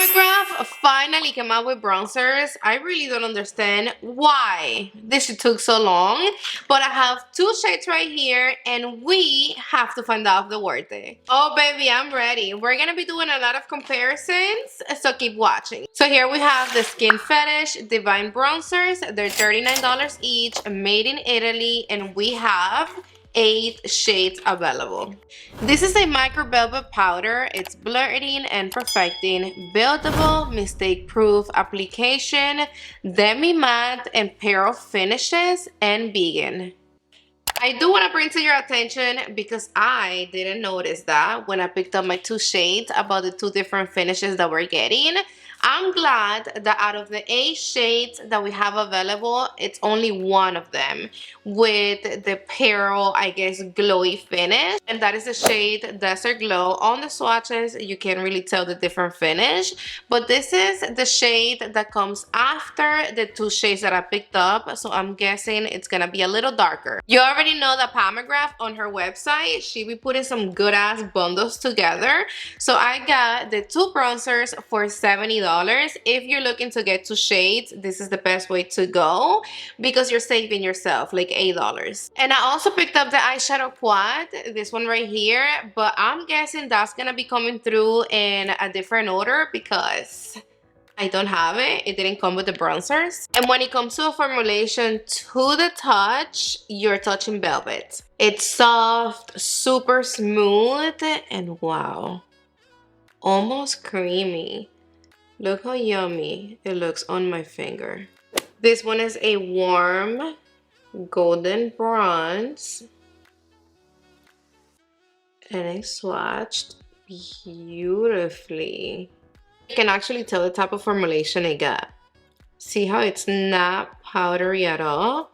McGrath finally came out with bronzers. I really don't understand why this shit took so long, but I have two shades right here and we have to find out if they're worth it. Oh baby, I'm ready. We're gonna be doing a lot of comparisons, so keep watching. So here we have the Skin Fetish Divine Bronzers. They're $39 each, made in Italy, and we have 8 shades available. This is a micro velvet powder. It's blurring and perfecting, buildable, mistake-proof application, demi-matte, and pearl finishes, and vegan. I do want to bring to your attention, because I didn't notice that when I picked up my 2 shades about the 2 different finishes that we're getting. I'm glad that out of the 8 shades that we have available, it's only one of them with the pearl, I guess, glowy finish. And that is the shade Desert Glow. On the swatches, you can't really tell the different finish. But this is the shade that comes after the 2 shades that I picked up. So I'm guessing it's going to be a little darker. You already know that McGrath on her website, she be putting some good ass bundles together. So I got the 2 bronzers for $70. If you're looking to get 2 shades, this is the best way to go because you're saving yourself like $8. And I also picked up the eyeshadow quad, this one right here, but I'm guessing that's gonna be coming through in a different order because I don't have it. It didn't come with the bronzers. And when it comes to a formulation to the touch, you're touching velvet. It's soft, super smooth, and wow, almost creamy. Look how yummy it looks on my finger. This one is a warm golden bronze. And it's swatched beautifully. You can actually tell the type of formulation I got. See how it's not powdery at all?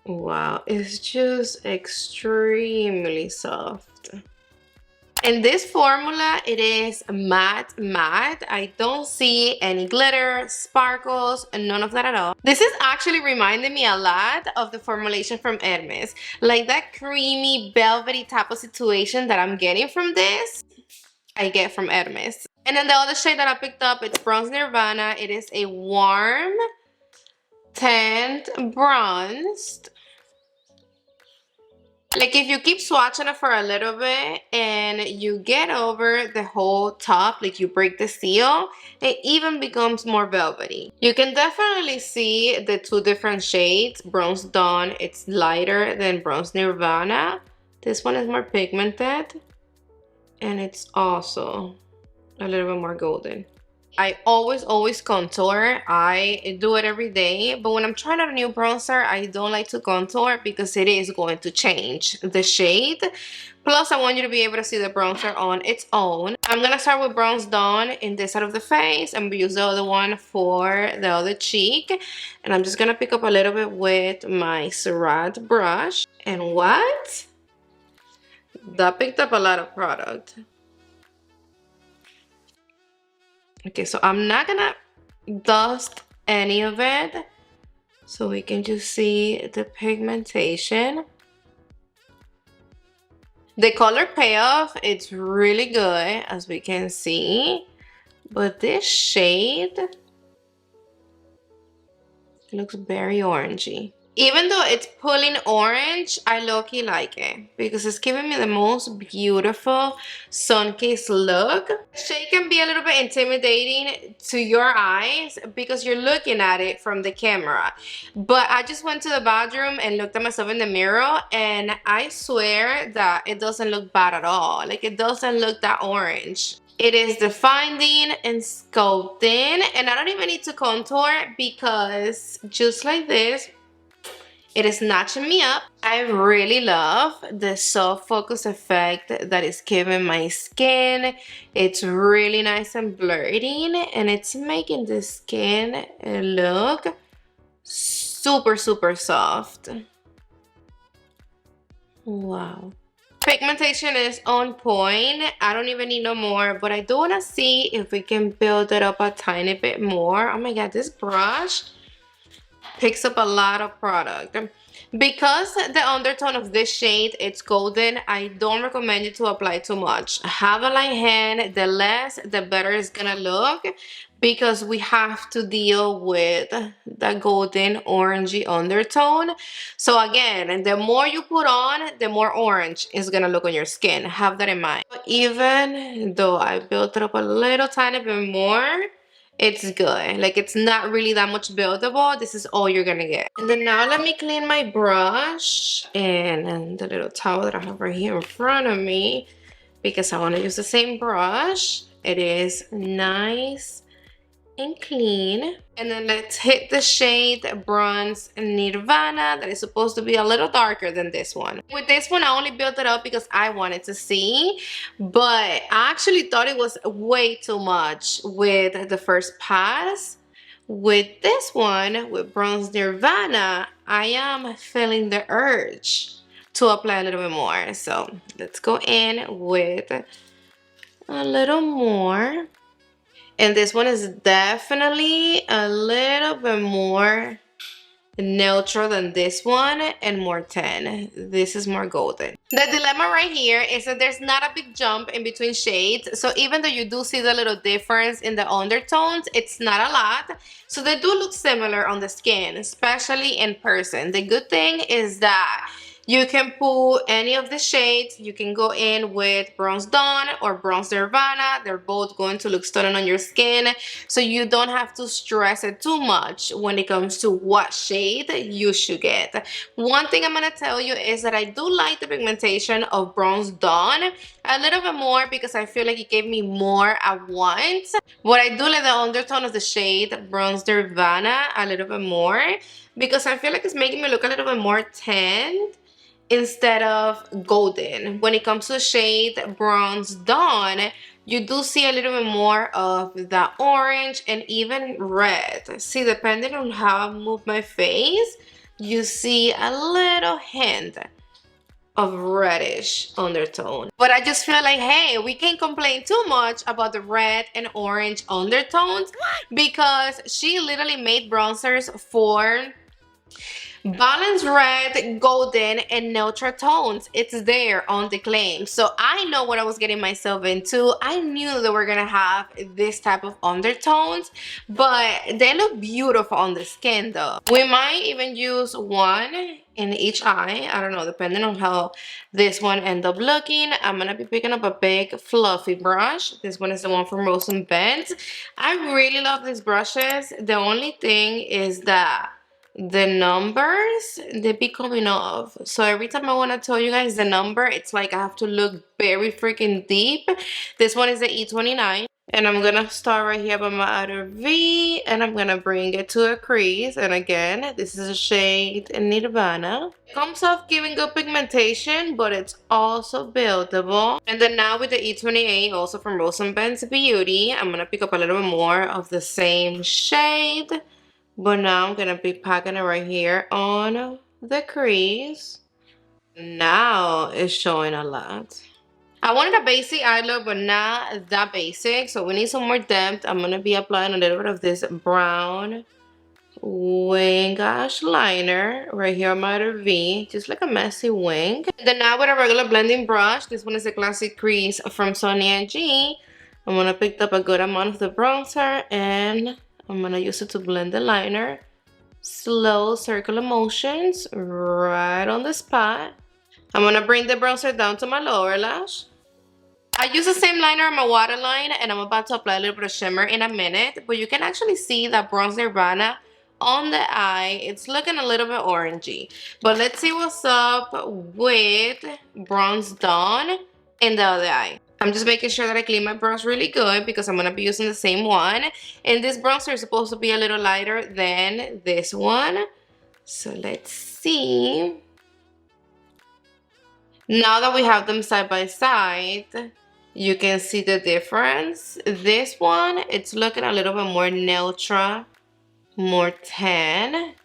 Wow, it's just extremely soft. In this formula, it is matte. I don't see any glitter, sparkles, none of that at all. This is actually reminding me a lot of the formulation from Hermes. Like that creamy, velvety type of situation that I'm getting from this, I get from Hermes. And then the other shade that I picked up, it's Bronze Nirvana. It is a warm tint bronzed. Like if you keep swatching it for a little bit and you get over the whole top, like you break the seal, it even becomes more velvety. You can definitely see the 2 different shades. Bronze Dawn, it's lighter than Bronze Nirvana. This one is more pigmented and it's also a little bit more golden. I always contour. I do it every day, but when I'm trying out a new bronzer, I don't like to contour because it is going to change the shade. Plus, I want you to be able to see the bronzer on its own. I'm gonna start with Bronze Dawn in this side of the face and use the other one for the other cheek. And I'm just gonna pick up a little bit with my Surratt brush. And what? That picked up a lot of product. Okay, so I'm not gonna dust any of it, so we can just see the pigmentation. The color payoff, it's really good, as we can see, but this shade looks very orangey. Even though it's pulling orange, I low-key like it because it's giving me the most beautiful sun-kissed look. The shade can be a little bit intimidating to your eyes because you're looking at it from the camera. But I just went to the bathroom and looked at myself in the mirror, and I swear that it doesn't look bad at all. Like, it doesn't look that orange. It is defining and sculpting, and I don't even need to contour because just like this, it is notching me up. I really love the soft focus effect that is giving my skin. It's really nice and blurring, and it's making the skin look super soft. Wow. Pigmentation is on point. I don't even need no more, but I do want to see if we can build it up a tiny bit more. Oh my god, this brush picks up a lot of product. Because the undertone of this shade, it's golden, I don't recommend you to apply too much. Have a light hand, the less, the better it's gonna look, because we have to deal with the golden orangey undertone. So again, the more you put on, the more orange is gonna look on your skin. Have that in mind. Even though I built it up a little tiny bit more, it's good. Like, it's not really that much buildable. This is all you're gonna get. And then now let me clean my brush and the little towel that I have right here in front of me, because I want to use the same brush. It is nice and clean. And then let's hit the shade Bronze Nirvana, that is supposed to be a little darker than this one. With this one, I only built it up because I wanted to see, but I actually thought it was way too much with the first pass. With this one, with Bronze Nirvana, I am feeling the urge to apply a little bit more. So let's go in with a little more. And this one is definitely a little bit more neutral than this one and more tan. This is more golden. The dilemma right here is that there's not a big jump in between shades. So even though you do see the little difference in the undertones, it's not a lot. So they do look similar on the skin, especially in person. The good thing is that you can pull any of the shades. You can go in with Bronze Dawn or Bronze Nirvana. They're both going to look stunning on your skin. So you don't have to stress it too much when it comes to what shade you should get. One thing I'm going to tell you is that I do like the pigmentation of Bronze Dawn a little bit more, because I feel like it gave me more at once. But I do like the undertone of the shade Bronze Nirvana a little bit more, because I feel like it's making me look a little bit more tanned instead of golden. When it comes to the shade Bronze Dawn, you do see a little bit more of the orange and even red. See, depending on how I move my face, you see a little hint of reddish undertone. But I just feel like, hey, we can't complain too much about the red and orange undertones, because she literally made bronzers for balanced red, golden, and neutral tones. It's there on the claim. So I know what I was getting myself into. I knew that we're gonna have this type of undertones, but they look beautiful on the skin though. We might even use one in each eye. I don't know, depending on how this one end up looking. I'm gonna be picking up a big fluffy brush. This one is the one from Rose and Bends. I really love these brushes. The only thing is that the numbers, they be coming off. So every time I want to tell you guys the number, it's like I have to look very freaking deep. This one is the E29. And I'm going to start right here by my outer V. And I'm going to bring it to a crease. And again, this is a shade Nirvana. It comes off giving good pigmentation, but it's also buildable. And then now with the E28, also from Rose and Bends Beauty, I'm going to pick up a little bit more of the same shade. But now I'm going to be packing it right here on the crease. Now it's showing a lot. I wanted a basic eye look, but not that basic. So we need some more depth. I'm going to be applying a little bit of this brown wing ash liner right here on my outer V. Just like a messy wing. And then now with a regular blending brush, this one is a classic crease from Sonia G. I'm going to pick up a good amount of the bronzer, and I'm going to use it to blend the liner. Slow circular motions right on the spot. I'm going to bring the bronzer down to my lower lash. I use the same liner on my waterline, and I'm about to apply a little bit of shimmer in a minute. But you can actually see that Bronze Nirvana on the eye. It's looking a little bit orangey. But let's see what's up with Bronze Dawn in the other eye. I'm just making sure that I clean my brush really good, because I'm going to be using the same one. And this bronzer is supposed to be a little lighter than this one. So let's see. Now that we have them side by side, you can see the difference. This one, it's looking a little bit more neutral, more tan.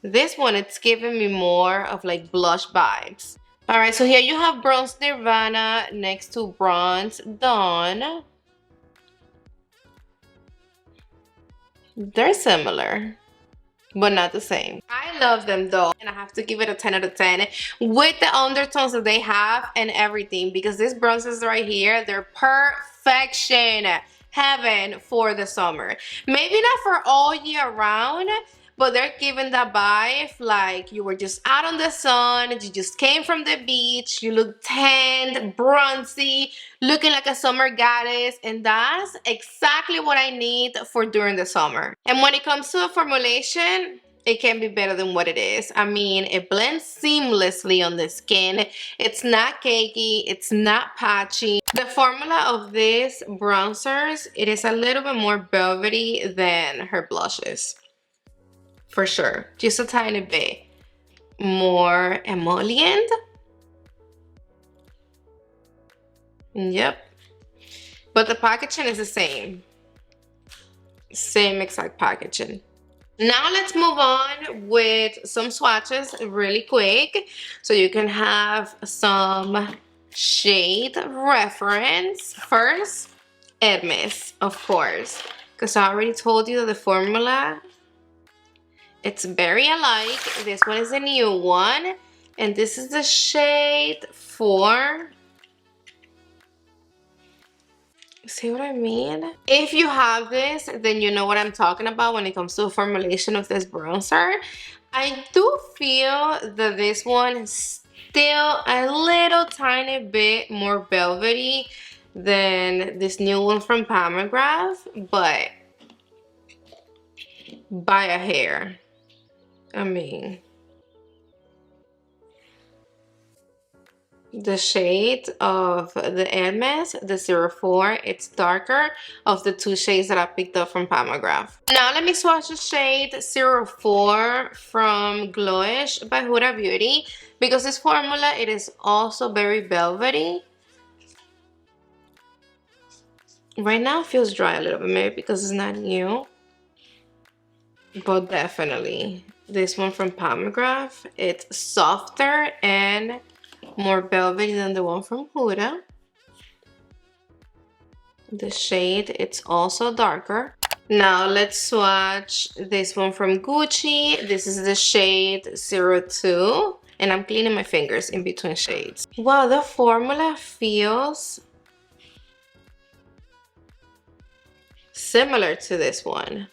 This one, it's giving me more of like blush vibes. Alright, so here you have Bronze Nirvana next to Bronze Dawn. They're similar. but not the same. I love them though, and I have to give it a 10 out of 10 with the undertones that they have and everything, because these bronzers right here, they're perfection, heaven for the summer. Maybe not for all year round, but they're giving that vibe like you were just out on the sun, you just came from the beach, you look tanned, bronzy, looking like a summer goddess, and that's exactly what I need for during the summer. And when it comes to a formulation, it can be better than what it is. I mean, it blends seamlessly on the skin. It's not cakey, it's not patchy. The formula of these bronzers, it is a little bit more velvety than her blushes. For sure, just a tiny bit more emollient. Yep, but the packaging is the same exact packaging. Now let's move on with some swatches really quick so you can have some shade reference. First, Hermes, of course, because I already told you that the formula, it's very alike. This one is a new one, and this is the shade 4. See what I mean? If you have this, then you know what I'm talking about when it comes to the formulation of this bronzer. I do feel that this one is still a little tiny bit more velvety than this new one from McGrath, but by a hair. I mean, the shade of the Hermes, the 04, it's darker of the two shades that I picked up from McGrath. Now let me swatch the shade 04 from Glowish by Huda Beauty, because this formula, it is also very velvety. Right now it feels dry a little bit, maybe because it's not new, but definitely this one from McGrath, it's softer and more velvety than the one from Huda. The shade, it's also darker. Now let's swatch this one from Gucci. This is the shade 02, and I'm cleaning my fingers in between shades. Wow, the formula feels similar to this one.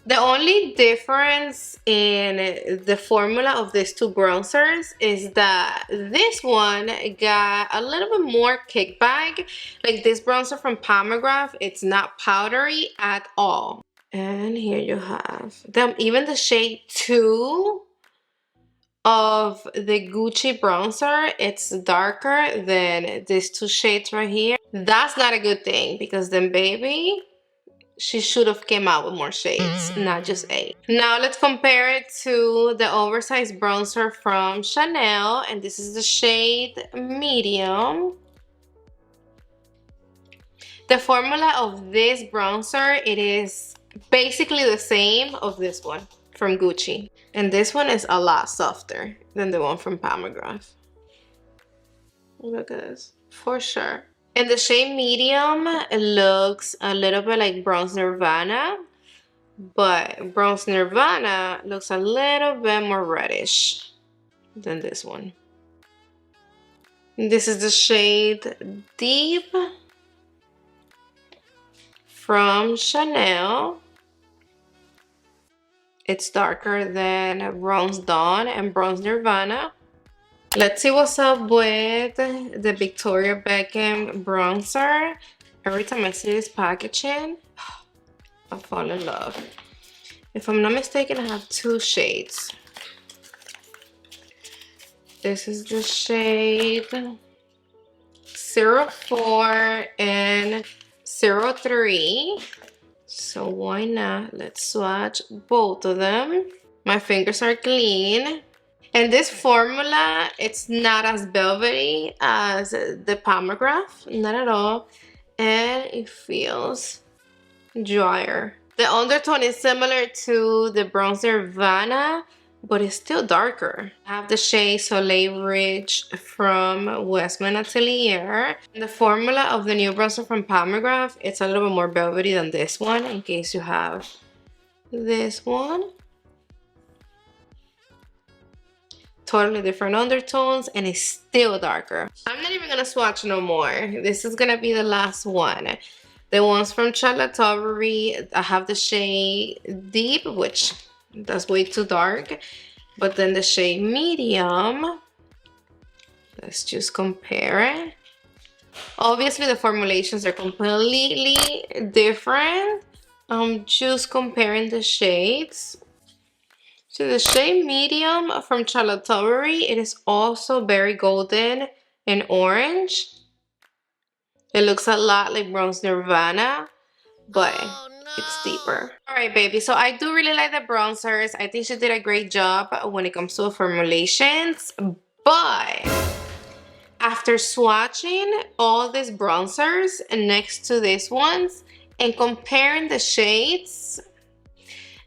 The only difference in the formula of these two bronzers is that this one got a little bit more kickback. Like this bronzer from McGrath, it's not powdery at all. And here you have them. Even the shade 2 of the Gucci bronzer, it's darker than these two shades right here. That's not a good thing, because then baby, she should have came out with more shades, not just 8. Now let's compare it to the oversized bronzer from Chanel, and this is the shade medium. The formula of this bronzer, it is basically the same of this one from Gucci, and this one is a lot softer than the one from McGrath. Look at this, for sure. And the shade medium, it looks a little bit like Bronze Nirvana, but Bronze Nirvana looks a little bit more reddish than this one. This is the shade Deep from Chanel. It's darker than Bronze Dawn and Bronze Nirvana. Let's see what's up with the Victoria Beckham bronzer. Every time I see this packaging, I fall in love. If I'm not mistaken, I have 2 shades. This is the shade 04 and 03. So why not? Let's swatch both of them. My fingers are clean. And this formula, it's not as velvety as the McGrath, not at all. And it feels drier. The undertone is similar to the Bronze Nirvana, but it's still darker. I have the shade Soleil Ridge from Westman Atelier. The formula of the new bronzer from McGrath, it's a little bit more velvety than this one, in case you have this one. totally different undertones, and it's still darker. I'm not even gonna swatch no more. This is gonna be the last one. The ones from Charlotte Tilbury, I have the shade Deep, which that's way too dark. But then the shade Medium, let's just compare it. Obviously the formulations are completely different. I'm just comparing the shades. So the shade Medium from Charlotte Tilbury, it is also very golden and orange. It looks a lot like Bronze Nirvana, but it's deeper. All right, baby, so I do really like the bronzers. I think she did a great job when it comes to formulations, but after swatching all these bronzers next to these ones and comparing the shades,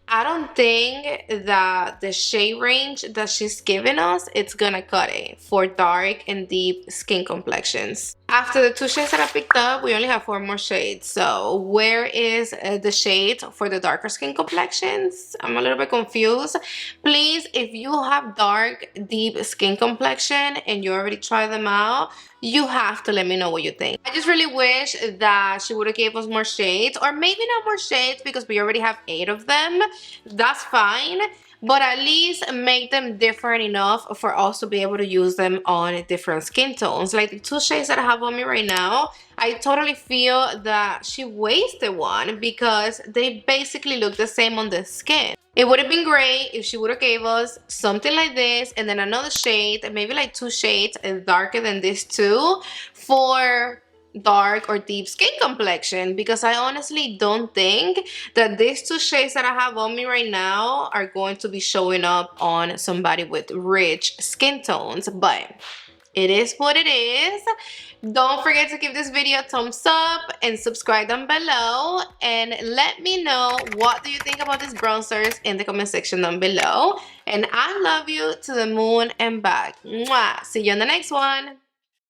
I don't think that the shade range that she's giving us, it's gonna cut it for dark and deep skin complexions. After the 2 shades that I picked up, we only have 4 more shades. So where is the shade for the darker skin complexions? I'm a little bit confused. Please, if you have dark, deep skin complexion and you already tried them out, you have to let me know what you think. I just really wish that she would have gave us more shades, or maybe not more shades because we already have 8 of them. That's fine, but at least make them different enough for us to be able to use them on different skin tones. Like the 2 shades that I have on me right now, I totally feel that she wasted one because they basically look the same on the skin. It would have been great if she would have gave us something like this and then another shade, maybe like 2 shades darker than this too, for dark or deep skin complexion, because I honestly don't think that these 2 shades that I have on me right now are going to be showing up on somebody with rich skin tones, but it is what it is. Don't forget to give this video a thumbs up and subscribe down below, and let me know what do you think about these bronzers in the comment section down below. And I love you to the moon and back. Mwah. See you on the next one.